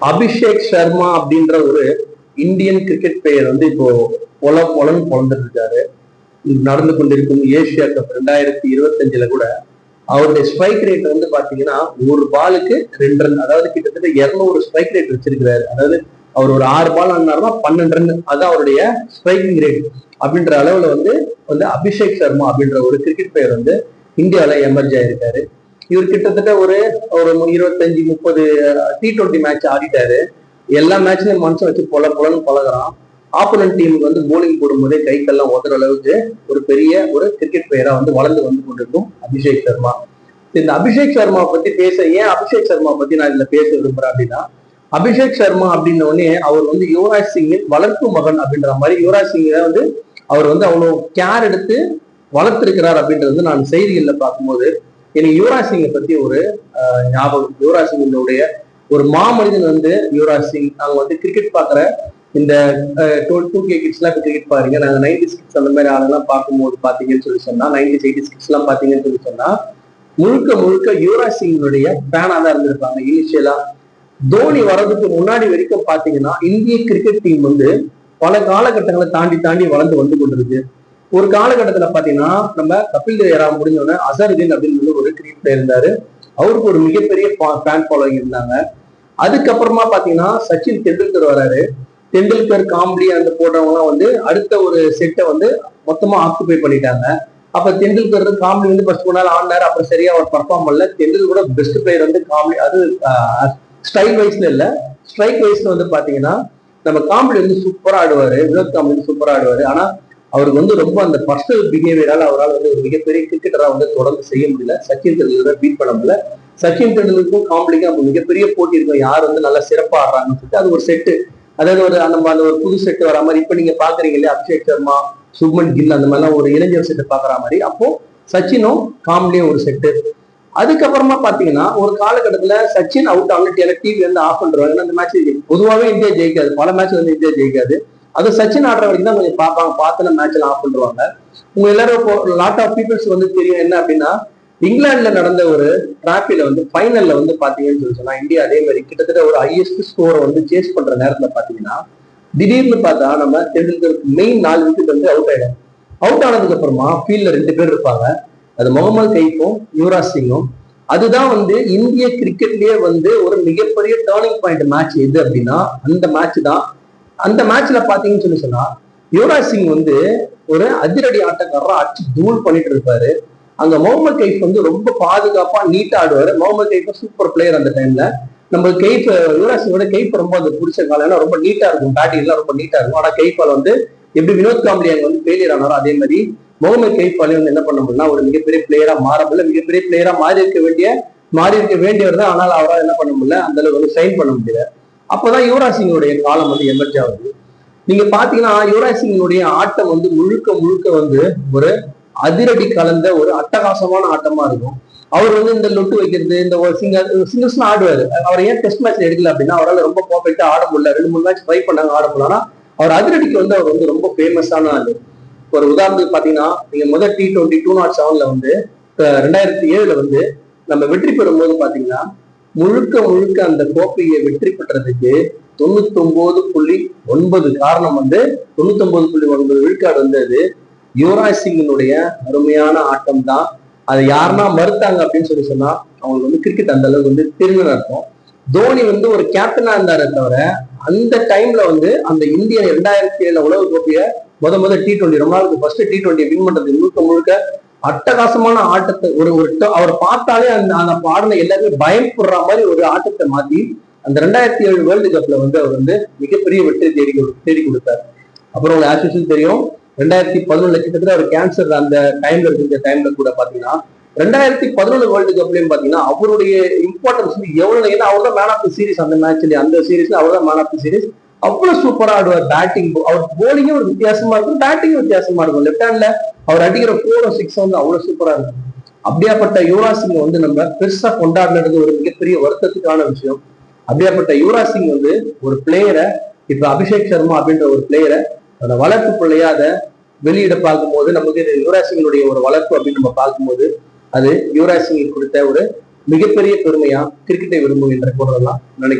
அபிஷேக் சர்மா அப்படின்ற ஒரு Indian cricket player வந்து இப்போ பொலன்னு பொழந்துட்டு இருக்காரு. நடந்து கொண்டிருக்கும் ஏசியா கப் 2025 கூட அவருடைய ஸ்ட்ரைக் ரேட் வந்து பாத்தீங்கன்னா ஒரு பாலுக்கு 2 ரன், அதாவது கிட்டத்தட்ட 200 ஸ்ட்ரைக் ரேட் வச்சிருக்கிறாரு. அதாவது அவர் ஒரு 6 பால் ஆனாருன்னா 12 ரன், அதான் அவருடைய ஸ்ட்ரைக்கிங் ரேட். அப்படின்ற அளவுல வந்து அபிஷேக் சர்மா அப்படின்ற ஒரு கிரிக்கெட் பிளேயர் வந்து இந்தியாவில எமர்ஜ் ஆயிருக்காரு. இவர் கிட்டத்தட்ட ஒரு 25-30 T20 மேட்ச் ஆடிட்டாரு. எல்லா மேட்ச்லயும் மனுஷன் வச்சு பொலன்னு பழகிறான். ஆப்போனன்ட் டீமுக்கு வந்து போலிங் போடும்போதே கைக்கெல்லாம் உதற அளவுக்கு ஒரு பெரிய ஒரு கிரிக்கெட் பிளேயரா வந்து வளர்ந்து வந்து கொண்டிருக்கும் அபிஷேக் சர்மா. இந்த அபிஷேக் சர்மா பத்தி ஏன் அபிஷேக் சர்மா பத்தி நான் இதுல பேச விரும்புறேன் அப்படின்னா, அபிஷேக் சர்மா அப்படின்ன உடனே அவர் வந்து யுவராஜ் சிங்கின் வளர்ப்பு மகன் அப்படின்ற மாதிரி யுவராஜ் சிங்கை வந்து அவர் வந்து அவ்வளவு கேர் எடுத்து வளர்த்திருக்கிறார் அப்படின்றது நான் செய்திகள்ல பார்க்கும்போது எனக்கு யுவராஜ் சிங்கை பத்தி ஒரு ஞாபகம். யுவராஜ் சிங்கினுடைய ஒரு மாமனிதன் வந்து யுவராஜ் சிங். நாங்க வந்து கிரிக்கெட் பாக்குற இந்த 2K கிட்ஸ் எல்லாம் கிரிக்கெட் பாருங்க. நாங்க 90s கிட்ஸ் அந்த மாதிரி ஆளுங்கெல்லாம் பார்க்கும்போது பாத்தீங்கன்னு சொல்லி சொன்னா 90s 80s கிட்ஸ் எல்லாம் பாத்தீங்கன்னு சொல்லி சொன்னா முழுக்க யுவராஜ் சிங்கினுடைய ஃபேனா தான் இருந்திருப்பாங்க. இனிஷியலா தோனி வர்றதுக்கு முன்னாடி வரைக்கும் பாத்தீங்கன்னா இந்திய கிரிக்கெட் டீம் வந்து பல காலகட்டங்களை தாண்டி வளர்ந்து வந்து கொண்டிருக்கு. ஒரு காலகட்டத்துல பாத்தீங்கன்னா நம்ம கபில் தேவ் யாரா முடிஞ்சோடனே அசருதீன் அப்படின்னு ஒரு கிரிக்கெட் பிளேயர் இருந்தாரு. அவருக்கு ஒரு மிகப்பெரிய ஃபேன் ஃபாலோயிங் இருந்தாங்க. அதுக்கப்புறமா பாத்தீங்கன்னா சச்சின் தெண்டுல்கர் வராரு. தெண்டுல்கர் காம்ப்ளி அந்த போடுறவங்க எல்லாம் வந்து அடுத்த ஒரு செட்டை வந்து மொத்தமா ஆக்குபை பண்ணிட்டாங்க. அப்ப தெண்டுல்கர் காம்ப்ளி வந்து ஃபர்ஸ்ட் நாள் ஆடினாரு. அப்புறம் சரியா அவர் பர்ஃபார்ம் பண்ணல. தெண்டுல்கரோட பெஸ்ட் பிளேயர் வந்து காம்ப்ளி. அது ஸ்டைல் வைஸ்ல இல்ல, ஸ்ட்ரைக் வைஸ்ல வந்து பாத்தீங்கன்னா நம்ம காம்ப்ளி வந்து சூப்பரா ஆடுவாரு. வினோத் காம்ப்ளி வந்து சூப்பரா ஆடுவாரு. ஆனா அவருக்கு வந்து ரொம்ப அந்த பர்சனல் பிஹேவியரால் அவரால் வந்து ஒரு மிகப்பெரிய கிரிக்கெட்டரா வந்து தொடர்ந்து செய்ய முடியல. சச்சின் தெண்டுல்கரை பீட் பண்ண முடியல. சச்சின் தெண்டுல்கருக்கும் காம்ப்ளிக்கும் அப்போ மிகப்பெரிய போட்டி இருக்கும். யார் வந்து நல்லா சிறப்பா ஆடுறாங்கன்னு சொல்லிட்டு அது ஒரு செட்டு. அதாவது நம்ம அந்த ஒரு புது செட்டு வர மாதிரி இப்ப நீங்க பாக்குறீங்க இல்லையா, அபிஷேக் சர்மா, சுப்மன் கில் அந்த மாதிரிலாம் ஒரு இளைஞர் செட்டு பாக்குற மாதிரி அப்போ சச்சினும் காம்ப்ளியும் ஒரு செட்டு. அதுக்கப்புறமா பாத்தீங்கன்னா ஒரு காலகட்டத்துல சச்சின் அவுட் ஆகிட்டு டிவி வந்து ஆஃப் பண்றாங்க. அந்த மேட்ச் பொதுவாகவே இந்தியா ஜெயிக்காது, பல மேட்ச் வந்து இந்தியா ஜெயிக்காது. அது சச்சின் ஆடுற வரைக்கும் தான் கொஞ்சம் பார்ப்பாங்க, பார்த்து மேட்ச் எல்லாம் ஆஃப் பண்ணுவாங்க. உங்க எல்லாரும் லாட் ஆஃப் பீப்புள்ஸ் வந்து தெரியும் என்ன அப்படின்னா, இங்கிலாந்துல நடந்த ஒரு டிராபில வந்து ஃபைனல்ல வந்து பாத்தீங்கன்னு சொல்லி சொன்னா இந்தியா அதே மாதிரி கிட்டத்தட்ட ஒரு ஹையஸ்ட் ஸ்கோரை வந்து சேஸ் பண்ற நேரத்துல பாத்தீங்கன்னா திடீர்னு பார்த்தா நம்ம தெண்டுல்கருக்கு மெயின் 4 விக்கெட் வந்து அவுட் ஆயிடும். அவுட் ஆனதுக்கு அப்புறமா ஃபீல்ட்ல 2 பேர் இருப்பாங்க. அது முகமது கைஃபும் யுவராஜ் சிங்கும். அதுதான் வந்து இந்திய கிரிக்கெட்லயே வந்து ஒரு மிகப்பெரிய டேர்னிங் பாயிண்ட் மேட்ச் எது அப்படின்னா அந்த மேட்ச் தான். அந்த மேட்ச்ல பாத்தீங்கன்னு சொல்லி சொன்னா யுவராஜ் சிங் வந்து ஒரு அதிரடி ஆட்டக்காரரா அடிச்சு தூள் பண்ணிட்டு இருப்பாரு. அங்க முகமது கைஃப் வந்து ரொம்ப பாதுகாப்பா நீட்டா ஆடுவாரு. முகமது கைஃப் சூப்பர் பிளேயர் அந்த டைம்ல. நம்ம கைஃப் யுவராஜ் சிங்கோட கைஃப் ரொம்ப அது பிடிச்ச காலம். ஏன்னா ரொம்ப நீட்டா இருக்கும், பேட்டிங் எல்லாம் ரொம்ப நீட்டா இருக்கும். ஆனா கைஃபால வந்து எப்படி வினோத் காம்ப்ளி அங்க வந்து ஃபெயிலியர் ஆனாரோ அதே மாதிரி முகமது கைஃபாலே வந்து என்ன பண்ண முடியும்னா ஒரு மிகப்பெரிய பிளேயரா மாற முடியல. மிகப்பெரிய பிளேயரா மாறி இருக்க வேண்டியவர் தான். ஆனால் அவரால் என்ன பண்ண முடியல, அந்த அளவுக்கு வந்து சைன் பண்ண முடியல. அப்பதான் யுவராஜ் சிங்கோடைய காலம் வந்து எமர்ஜ் ஆகுது. நீங்க பாத்தீங்கன்னா யுவராஜ் சிங்கனுடைய ஆட்டம் வந்து முழுக்க வந்து ஒரு அதிரடி கலந்த ஒரு அட்டகாசமான ஆட்டமா இருக்கும். அவர் வந்து இந்த லொட்டு வைக்கிறது, இந்த சிங்கர்ஸ் ஆடுவாரு. அவர் ஏன் டெஸ்ட் மேட்ச் எடுக்கல அப்படின்னா அவரால் ரொம்ப பர்ஃபெக்டா ஆட முடியல. 2-3 மேட்ச் ட்ரை பண்ணாங்க, ஆட முடியல. ஆனா அவர் அதிரடிக்கு வந்து அவர் வந்து ரொம்ப ஃபேமஸான ஆளு. ஒரு உதாரணத்துக்கு பாத்தீங்கன்னா நீங்க முதல் T20 207 வந்து 2007 வந்து நம்ம வெற்றி பெறும்போது பாத்தீங்கன்னா முழுக்க அந்த கோப்பையை வெற்றி பெற்றதுக்கு 99.9 காரணம் வந்து 99.9 விழுக்காடு வந்தது யுவராஜ் சிங்கினுடைய அருமையான ஆட்டம் தான். அது யாருன்னா மறுத்தாங்க அப்படின்னு சொல்லி சொன்னா அவங்களுக்கு வந்து கிரிக்கெட் அந்த அளவுக்கு வந்து தெரிஞ்சு அர்த்தம். தோனி வந்து ஒரு கேப்டனா இருந்தாரே தவிர அந்த டைம்ல வந்து அந்த இந்திய 2007 உலக கோப்பைய முத T20 ரொம்ப நாளுக்கு ஃபர்ஸ்ட் T20 வின் பண்றது முழுக்க அட்டகாசமான ஆட்டத்தை அவர் பார்த்தாலே அந்த பாடல எல்லாருமே பயப்படுற மாதிரி ஒரு ஆட்டத்தை மாத்தி அந்த 2007 வேர்ல்டு கப்ல வந்து அவர் வந்து மிகப்பெரிய வெற்றி தேடி கொடுத்தார். அப்புறம் ஆக்சுவலி தெரியும் 2011 கிட்டத்தட்ட அவர் கேன்சர் அந்த டைம்ல இருக்க டைம்ல கூட பாத்தீங்கன்னா 2011 வேர்ல்டு கப்லயும் பாத்தீங்கன்னா அவருடைய இம்பார்ட்டன்ஸ் வந்து எவ்வளவு, ஏன்னா அவர் தான் மேன் ஆஃப் தி சீரிஸ். அந்த மேட்ச்ல அந்த சீரீஸ்ல அவர் தான் மேன் ஆஃப் தி சீரிஸ். அவ்வளவு சூப்பரா ஆடுவார். பேட்டிங், அவர் போலிங்கும் ஒரு வித்தியாசமா இருக்கும், பேட்டிங்கும் வித்தியாசமா இருக்கும். லெப்ட் ஹேண்ட்ல அவர் அடிக்கிற 4-6 வந்து அவ்வளவு சூப்பரா இருக்கும். அப்படியாப்பட்ட யுவராஜ் சிங் வந்து நம்ம பெருசா கொண்டாடுறது ஒரு மிகப்பெரிய வருத்தத்துக்கான விஷயம். அப்படியாப்பட்ட யுவராஜ் சிங் வந்து ஒரு பிளேயரை இப்ப அபிஷேக் சர்மா அப்படின்ற ஒரு பிளேயரை அந்த வளர்ப்பு பிள்ளையா அதை வெளியிட பார்க்கும்போது நமக்கு யுவராஜ் சிங்கினுடைய ஒரு வளர்ப்பு அப்படின்னு நம்ம பார்க்கும்போது அது யுவராஜ் சிங் கொடுத்த ஒரு மிகப்பெரிய பெருமையா கிரிக்கெட்டை விரும்புகின்ற போதெல்லாம் நினைக்கிறேன்.